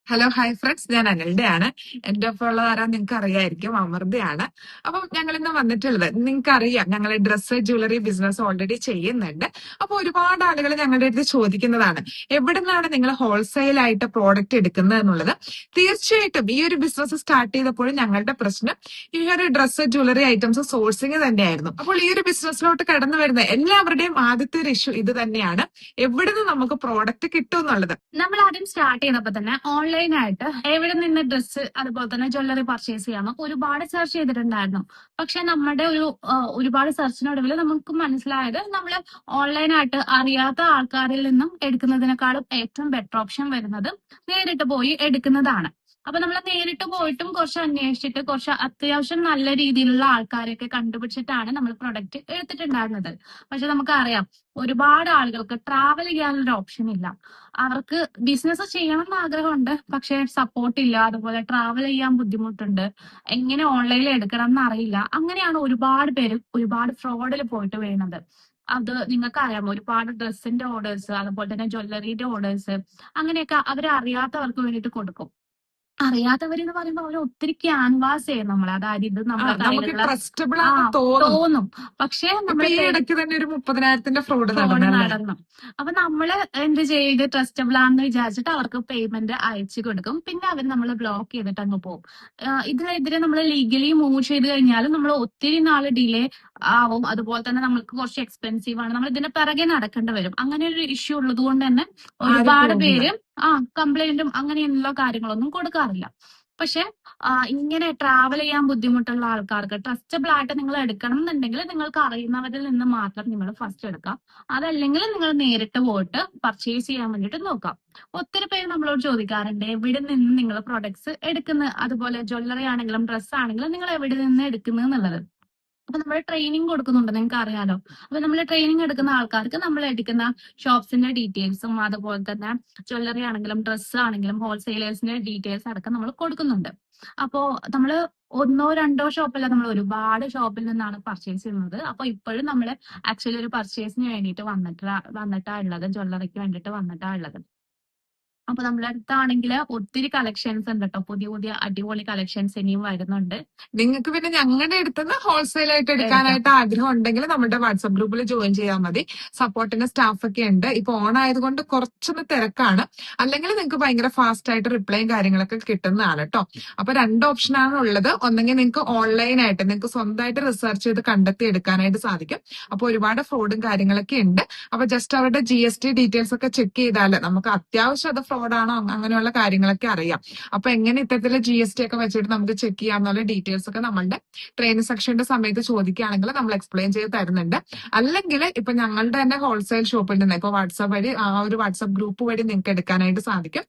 Hello hi friends, ഞാൻ അനിൽഡയാണ്. എന്റെ ഒപ്പം ഉള്ളത് ആരാ നിങ്ങൾക്ക് അറിയായിരിക്കും, അമൃതയാണ്. അപ്പം ഞങ്ങൾ ഇന്ന് വന്നിട്ടുള്ളത്, നിങ്ങൾക്ക് അറിയാം ഞങ്ങൾ ഡ്രസ്സ് ജ്വല്ലറി ബിസിനസ് ഓൾറെഡി ചെയ്യുന്നുണ്ട്. അപ്പൊ ഒരുപാട് ആളുകൾ ഞങ്ങളുടെ അടുത്ത് ചോദിക്കുന്നതാണ്, എവിടെ നിന്നാണ് നിങ്ങൾ ഹോൾസെയിൽ ആയിട്ട് പ്രോഡക്റ്റ് എടുക്കുന്നത് എന്നുള്ളത്. തീർച്ചയായിട്ടും ഈ ഒരു ബിസിനസ് സ്റ്റാർട്ട് ചെയ്തപ്പോഴും ഞങ്ങളുടെ പ്രശ്നം ഈ ഒരു ഡ്രസ്സ് ജ്വല്ലറി ഐറ്റംസ് സോഴ്സിങ് തന്നെയായിരുന്നു. അപ്പോൾ ഈ ഒരു ബിസിനസ്സിലോട്ട് കടന്നു വരുന്ന എല്ലാവരുടെയും ആദ്യത്തെ ഒരു ഇഷ്യൂ ഇത് തന്നെയാണ്, എവിടെ നിന്ന് നമുക്ക് പ്രോഡക്റ്റ് കിട്ടും എന്നുള്ളത്. നമ്മൾ ആദ്യം സ്റ്റാർട്ട് ചെയ്തപ്പോ തന്നെ ഓൺലൈനായിട്ട് എവിടെ നിന്ന് ഡ്രസ്സ് അതുപോലെ തന്നെ ജ്വല്ലറി പർച്ചേസ് ചെയ്യാമോ ഒരുപാട് സെർച്ച് ചെയ്തിട്ടുണ്ടായിരുന്നു. പക്ഷെ നമ്മുടെ ഒരുപാട് സെർച്ചിനൊടുവിൽ നമുക്ക് മനസ്സിലായത് നമ്മൾ ഓൺലൈനായിട്ട് അറിയാത്ത ആൾക്കാരിൽ നിന്നും എടുക്കുന്നതിനേക്കാളും ഏറ്റവും ബെറ്റർ ഓപ്ഷൻ വരുന്നത് നേരിട്ട് പോയി എടുക്കുന്നതാണ്. അപ്പൊ നമ്മൾ നേരിട്ട് പോയിട്ടും കുറച്ച് അന്വേഷിച്ചിട്ട് കുറച്ച് അത്യാവശ്യം നല്ല രീതിയിലുള്ള ആൾക്കാരെയൊക്കെ കണ്ടുപിടിച്ചിട്ടാണ് നമ്മൾ പ്രൊഡക്റ്റ് എടുത്തിട്ടുണ്ടായിരുന്നത്. പക്ഷെ നമുക്കറിയാം ഒരുപാട് ആളുകൾക്ക് ട്രാവൽ ചെയ്യാനൊരു ഓപ്ഷൻ ഇല്ല. അവർക്ക് ബിസിനസ് ചെയ്യണം എന്ന് ആഗ്രഹമുണ്ട്, പക്ഷെ സപ്പോർട്ട് ഇല്ല. അതുപോലെ ട്രാവൽ ചെയ്യാൻ ബുദ്ധിമുട്ടുണ്ട്, എങ്ങനെ ഓൺലൈനിൽ എടുക്കണം എന്ന് അറിയില്ല. അങ്ങനെയാണ് ഒരുപാട് പേര് ഒരുപാട് ഫ്രോഡിൽ പോയിട്ട് വീഴുന്നത്. അത് നിങ്ങൾക്ക് അറിയാം, ഒരുപാട് ഡ്രസ്സിന്റെ ഓർഡേഴ്സ് അതുപോലെ തന്നെ ജ്വല്ലറിയുടെ ഓർഡേഴ്സ് അങ്ങനെയൊക്കെ അവരറിയാത്തവർക്ക് വേണ്ടിയിട്ട് കൊടുക്കും. അറിയാത്തവരെന്ന് പറയുമ്പോൾ അവർ ഒത്തിരി ക്യാൻവാസ് ചെയ്യും നമ്മളെ, അതായത് ഇത് നമ്മുടെ നമുക്ക് കയ്യിലുള്ള ട്രസ്റ്റബിൾ ആണെന്ന് തോന്നും. പക്ഷെ ഇപ്പൊ നമ്മൾ ഈ ഇടയ്ക്ക് തന്നെ ഒരു 30,000 ഫ്രോഡ് നടന്നു. അപ്പൊ നമ്മള് എന്ത് ചെയ്ത് ട്രസ്റ്റബിൾ ആണെന്ന് വിചാരിച്ചിട്ട് അവർക്ക് പേയ്മെന്റ് അയച്ചു കൊടുക്കും. പിന്നെ അവർ നമ്മൾ ബ്ലോക്ക് ചെയ്തിട്ട് അങ്ങ് പോകും. ഇതിനെതിരെ നമ്മൾ ലീഗലി മൂവ് ചെയ്ത് കഴിഞ്ഞാലും നമ്മൾ ഒത്തിരി നാള് ഡിലേ ആവും. അതുപോലെ തന്നെ നമ്മൾക്ക് കുറച്ച് എക്സ്പെൻസീവ് ആണ്, നമ്മൾ ഇതിന്റെ പിറകെ നടക്കേണ്ടി വരും. അങ്ങനെ ഒരു ഇഷ്യൂ ഉള്ളത് കൊണ്ട് തന്നെ ഒരുപാട് പേര് കംപ്ലൈന്റും അങ്ങനെയുള്ള കാര്യങ്ങളൊന്നും കൊടുക്കാറില്ല. പക്ഷെ ഇങ്ങനെ ട്രാവൽ ചെയ്യാൻ ബുദ്ധിമുട്ടുള്ള ആൾക്കാർക്ക് ട്രസ്റ്റബിൾ ആയിട്ട് നിങ്ങൾ എടുക്കണം എന്നുണ്ടെങ്കിൽ നിങ്ങൾക്ക് അറിയുന്നവരിൽ നിന്ന് മാത്രം നിങ്ങൾ ഫസ്റ്റ് എടുക്കാം. അതല്ലെങ്കിൽ നിങ്ങൾ നേരിട്ട് പോയിട്ട് പർച്ചേസ് ചെയ്യാൻ വേണ്ടിയിട്ട് നോക്കാം. ഒത്തിരി പേര് നമ്മളോട് ചോദിക്കാറുണ്ട്, എവിടെ നിന്ന് നിങ്ങൾ പ്രൊഡക്ട്സ് എടുക്കുന്നത്, അതുപോലെ ജ്വല്ലറി ആണെങ്കിലും ഡ്രസ്സ് ആണെങ്കിലും നിങ്ങൾ എവിടെ നിന്ന് എടുക്കുന്നത് എന്നുള്ളത്. അപ്പൊ നമ്മൾ ട്രെയിനിങ് കൊടുക്കുന്നുണ്ട്, നിങ്ങൾക്ക് അറിയാലോ. അപ്പൊ നമ്മൾ ട്രെയിനിങ് എടുക്കുന്ന ആൾക്കാർക്ക് നമ്മൾ എടുക്കുന്ന ഷോപ്സിന്റെ ഡീറ്റെയിൽസും അതുപോലെ തന്നെ ജ്വല്ലറി ആണെങ്കിലും ഡ്രസ്സ് ആണെങ്കിലും ഹോൾസെയിലേഴ്സിന്റെ ഡീറ്റെയിൽസ് അടക്കം നമ്മൾ കൊടുക്കുന്നുണ്ട്. അപ്പോ നമ്മള് ഒന്നോ രണ്ടോ ഷോപ്പല്ല, നമ്മൾ ഒരുപാട് ഷോപ്പിൽ നിന്നാണ് പർച്ചേസ് ചെയ്യുന്നത്. അപ്പൊ ഇപ്പോഴും നമ്മൾ ആക്ച്വലി ഒരു പർച്ചേസിന് വേണ്ടിയിട്ട് വന്നിട്ടാ ഉള്ളത്, ജ്വല്ലറിക്ക് വേണ്ടിയിട്ട് വന്നിട്ടാ ഉള്ളത്. അപ്പൊ നമ്മുടെ അടുത്താണെങ്കിൽ ഒത്തിരി കളക്ഷൻസ് ഉണ്ട് കേട്ടോ, പുതിയ പുതിയ അടിപൊളി കളക്ഷൻസ് ഇനിയും വരുന്നുണ്ട്. നിങ്ങൾക്ക് പിന്നെ ഞങ്ങളുടെ അടുത്തുനിന്ന് ഹോൾസെയിൽ ആയിട്ട് എടുക്കാനായിട്ട് ആഗ്രഹം ഉണ്ടെങ്കിൽ നമ്മുടെ വാട്സ്ആപ്പ് ഗ്രൂപ്പിൽ ജോയിൻ ചെയ്താൽ മതി. സപ്പോർട്ടിന്റെ സ്റ്റാഫ് ഒക്കെ ഉണ്ട്. ഇപ്പൊ ഓൺ ആയതുകൊണ്ട് കുറച്ചൊന്ന് തിരക്കാണ്, അല്ലെങ്കിൽ നിങ്ങൾക്ക് ഭയങ്കര ഫാസ്റ്റ് ആയിട്ട് റിപ്ലൈയും കാര്യങ്ങളൊക്കെ കിട്ടുന്നതാണ് കേട്ടോ. അപ്പൊ രണ്ട് ഓപ്ഷനാണ് ഉള്ളത്. ഒന്നെങ്കിൽ നിങ്ങൾക്ക് ഓൺലൈനായിട്ട് നിങ്ങൾക്ക് സ്വന്തമായിട്ട് റിസർച്ച് ചെയ്ത് കണ്ടെത്തി എടുക്കാനായിട്ട് സാധിക്കും. അപ്പൊ ഒരുപാട് ഫ്രോഡും കാര്യങ്ങളൊക്കെ ഉണ്ട്. അപ്പൊ ജസ്റ്റ് അവരുടെ GST ഡീറ്റെയിൽസ് ഒക്കെ ചെക്ക് ചെയ്താൽ നമുക്ക് അത്യാവശ്യം അത് ഫ്രോഡാണോ അങ്ങനെയുള്ള കാര്യങ്ങളൊക്കെ അറിയാം. അപ്പൊ എങ്ങനെ ഇത്തരത്തില് GST ഒക്കെ വെച്ചിട്ട് നമുക്ക് ചെക്ക് ചെയ്യാന്നുള്ള ഡീറ്റെയിൽസ് ഒക്കെ നമ്മളുടെ ട്രെയിനിങ് സെക്ഷന്റെ സമയത്ത് ചോദിക്കുകയാണെങ്കിൽ നമ്മൾ എക്സ്പ്ലെയിൻ ചെയ്ത് തരുന്നുണ്ട്. അല്ലെങ്കിൽ ഇപ്പൊ ഞങ്ങളുടെ തന്നെ ഹോൾസെയിൽ ഷോപ്പിൽ നിന്ന് ഇപ്പൊ വാട്സാപ്പ് വഴി ആ ഒരു വാട്സാപ്പ് ഗ്രൂപ്പ് വഴി നിങ്ങൾക്ക് എടുക്കാനായിട്ട് സാധിക്കും.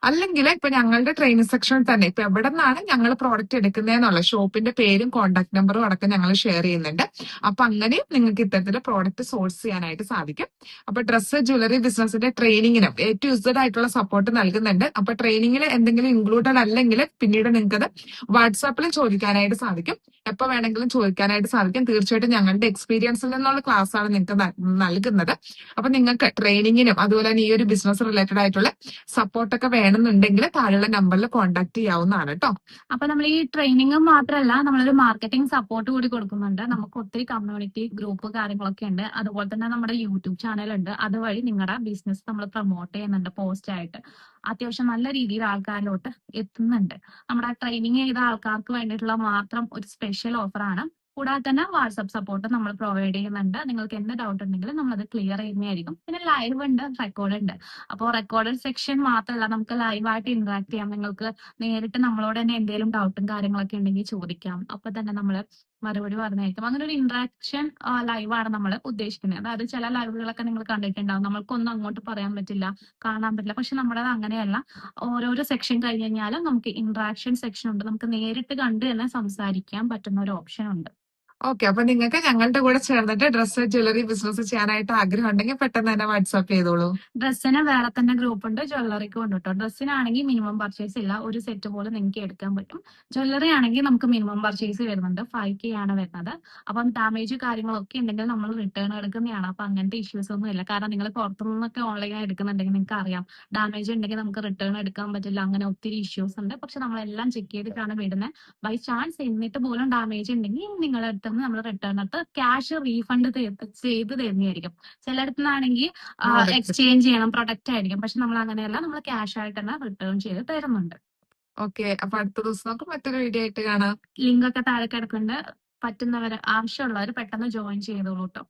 അല്ലെങ്കിൽ ഇപ്പൊ ഞങ്ങളുടെ ട്രെയിനിങ് സെക്ഷനിൽ തന്നെ ഇപ്പൊ എവിടെ നിന്നാണ് ഞങ്ങൾ പ്രോഡക്റ്റ് എടുക്കുന്നതെന്നുള്ള ഷോപ്പിന്റെ പേരും കോൺടാക്ട് നമ്പറും അടക്കം ഞങ്ങൾ ഷെയർ ചെയ്യുന്നുണ്ട്. അപ്പൊ അങ്ങനെയും നിങ്ങൾക്ക് ഇത്തരത്തില് പ്രോഡക്റ്റ് സോഴ്സ് ചെയ്യാനായിട്ട് സാധിക്കും. അപ്പൊ ഡ്രസ്സ് ജ്വല്ലറി ബിസിനസിന്റെ ട്രെയിനിങ്ങിനും A to Z ആയിട്ടുള്ള സപ്പോർട്ട് നൽകുന്നുണ്ട്. അപ്പൊ ട്രെയിനിങ്ങിൽ എന്തെങ്കിലും ഇൻക്ലൂഡഡ് അല്ലെങ്കിൽ പിന്നീട് നിങ്ങൾക്ക് അത് വാട്സാപ്പിൽ ചോദിക്കാനായിട്ട് സാധിക്കും. എപ്പോ വേണമെങ്കിലും ചോദിക്കാനായിട്ട് സാധിക്കും. തീർച്ചയായിട്ടും ഞങ്ങളുടെ എക്സ്പീരിയൻസിൽ നിന്നുള്ള ക്ലാസ് ആണ് നിങ്ങൾക്ക് നൽകുന്നത്. അപ്പൊ നിങ്ങൾക്ക് ട്രെയിനിങ്ങിനും അതുപോലെ തന്നെ ഈ ഒരു ബിസിനസ് റിലേറ്റഡ് ആയിട്ടുള്ള സപ്പോർട്ടൊക്കെ വേണമെന്നുണ്ടെങ്കിൽ താഴെയുള്ള നമ്പറിൽ കോൺടാക്ട് ചെയ്യാവുന്നതാണ് കേട്ടോ. അപ്പൊ നമ്മൾ ഈ ട്രെയിനിങ് മാത്രമല്ല, നമ്മളൊരു മാർക്കറ്റിംഗ് സപ്പോർട്ട് കൂടി കൊടുക്കുന്നുണ്ട്. നമുക്ക് ഒത്തിരി കമ്മ്യൂണിറ്റി ഗ്രൂപ്പ് കാര്യങ്ങളൊക്കെ ഉണ്ട്. അതുപോലെ തന്നെ നമ്മുടെ യൂട്യൂബ് ചാനൽ ഉണ്ട്. അതുവഴി നിങ്ങളുടെ ബിസിനസ് നമ്മൾ പ്രൊമോട്ട് ചെയ്യുന്നുണ്ട്. പോസ്റ്റ് ആയിട്ട് അത്യാവശ്യം നല്ല രീതിയിൽ ആൾക്കാരിലോട്ട് എത്തുന്നുണ്ട്. നമ്മുടെ ട്രെയിനിങ് ചെയ്ത ആൾക്കാർക്ക് വേണ്ടിയിട്ടുള്ള മാത്രം ഒരു സ്പെഷ്യൽ ഓഫറാണ്. കൂടാതെ തന്നെ വാട്സ്ആപ്പ് സപ്പോർട്ട് നമ്മൾ പ്രൊവൈഡ് ചെയ്യുന്നുണ്ട്. നിങ്ങൾക്ക് എന്ത് ഡൗട്ട് ഉണ്ടെങ്കിലും നമ്മളത് ക്ലിയർ ചെയ്യുന്നതായിരിക്കും. പിന്നെ ലൈവ് ഉണ്ട്, റെക്കോർഡ് ഉണ്ട്. അപ്പോൾ റെക്കോർഡഡ് സെക്ഷൻ മാത്രമല്ല, നമുക്ക് ലൈവായിട്ട് ഇന്ററാക്ട് ചെയ്യാം. നിങ്ങൾക്ക് നേരിട്ട് നമ്മളോട് തന്നെ എന്തെങ്കിലും ഡൗട്ടും കാര്യങ്ങളൊക്കെ ഉണ്ടെങ്കിൽ ചോദിക്കാം. അപ്പൊ തന്നെ നമ്മൾ മറുപടി പറഞ്ഞായിരിക്കും. അങ്ങനെ ഒരു ഇന്ററാക്ഷൻ ലൈവാണ് നമ്മൾ ഉദ്ദേശിക്കുന്നത്. അതായത് ചില ലൈവുകളൊക്കെ നിങ്ങൾ കണ്ടിട്ടുണ്ടാവും, നമ്മൾക്കൊന്നും അങ്ങോട്ട് പറയാൻ പറ്റില്ല, കാണാൻ പറ്റില്ല. പക്ഷെ നമ്മുടെ അങ്ങനെയല്ല, ഓരോരോ സെക്ഷൻ കഴിഞ്ഞ് കഴിഞ്ഞാൽ നമുക്ക് ഇന്ററാക്ഷൻ സെക്ഷൻ ഉണ്ട്. നമുക്ക് നേരിട്ട് കണ്ട് തന്നെ സംസാരിക്കാൻ പറ്റുന്ന ഒരു ഓപ്ഷൻ ഉണ്ട്. ഓക്കെ, അപ്പൊ നിങ്ങൾക്ക് ഞങ്ങളുടെ കൂടെ ചേർന്നിട്ട് ഡ്രസ്സ് ജ്വല്ലറി ബിസിനസ് ചെയ്യാനായിട്ട് ആഗ്രഹം ഉണ്ടെങ്കിൽ പെട്ടെന്ന് തന്നെ വാട്സാപ്പ് ചെയ്തോളൂ. ഡ്രസ്സിന് വേറെ തന്നെ ഗ്രൂപ്പ് ഉണ്ട്, ജ്വല്ലറിക്കും ഉണ്ട് കേട്ടോ. ഡ്രസ്സിനാണെങ്കിൽ മിനിമം പർച്ചേസ് ഇല്ല, ഒരു സെറ്റ് പോലെ നിങ്ങൾക്ക് എടുക്കാൻ പറ്റും. ജ്വല്ലറി ആണെങ്കിൽ നമുക്ക് മിനിമം പർച്ചേസ് വരുന്നുണ്ട്, 5K ആണ് വരുന്നത്. അപ്പം ഡാമേജ് കാര്യങ്ങളൊക്കെ ഉണ്ടെങ്കിൽ നമ്മൾ റിട്ടേൺ എടുക്കുന്നതാണ്. അപ്പൊ അങ്ങനത്തെ ഇഷ്യൂസ് ഒന്നും ഇല്ല. കാരണം നിങ്ങൾ പുറത്തുനിന്നൊക്കെ ഓൺലൈനായി എടുക്കുന്നുണ്ടെങ്കിൽ നിങ്ങൾക്ക് അറിയാം, ഡാമേജ് ഉണ്ടെങ്കിൽ നമുക്ക് റിട്ടേൺ എടുക്കാൻ പറ്റില്ല. അങ്ങനെ ഒത്തിരി ഇഷ്യൂസ് ഉണ്ട്. പക്ഷെ നമ്മളെല്ലാം ചെക്ക് ചെയ്തിട്ടാണ് വിടുന്നത്. ബൈ ചാൻസ് എന്നിട്ട് പോലും ഡാമേജ് ഉണ്ടെങ്കിൽ നിങ്ങളുടെ അടുത്ത് നിന്ന് നമ്മൾ റിട്ടേൺ എടുത്ത് ക്യാഷ് റീഫണ്ട് ചെയ്ത് തരുന്നതായിരിക്കും. ചിലയിടത്തുനിന്നാണെങ്കിൽ പ്രോഡക്റ്റ്. എക്സ്ചേഞ്ച് ചെയ്യണം, പ്രൊഡക്റ്റ് ആയിരിക്കും. പക്ഷെ നമ്മൾ അങ്ങനെയല്ല, നമ്മൾ ക്യാഷ് ആയിട്ട് തന്നെ റിട്ടേൺ ചെയ്ത് തരുന്നുണ്ട്. ഓക്കെ, അപ്പൊ അടുത്ത ദിവസം നമുക്ക് മറ്റൊരു വീഡിയോ ആയിട്ട് കാണാം. ലിങ്ക് ഒക്കെ താഴെ കിടക്കുന്നുണ്ട്. പറ്റുന്നവർ, ആവശ്യമുള്ളവർ പെട്ടെന്ന് ജോയിൻ ചെയ്തോളൂ കേട്ടോ.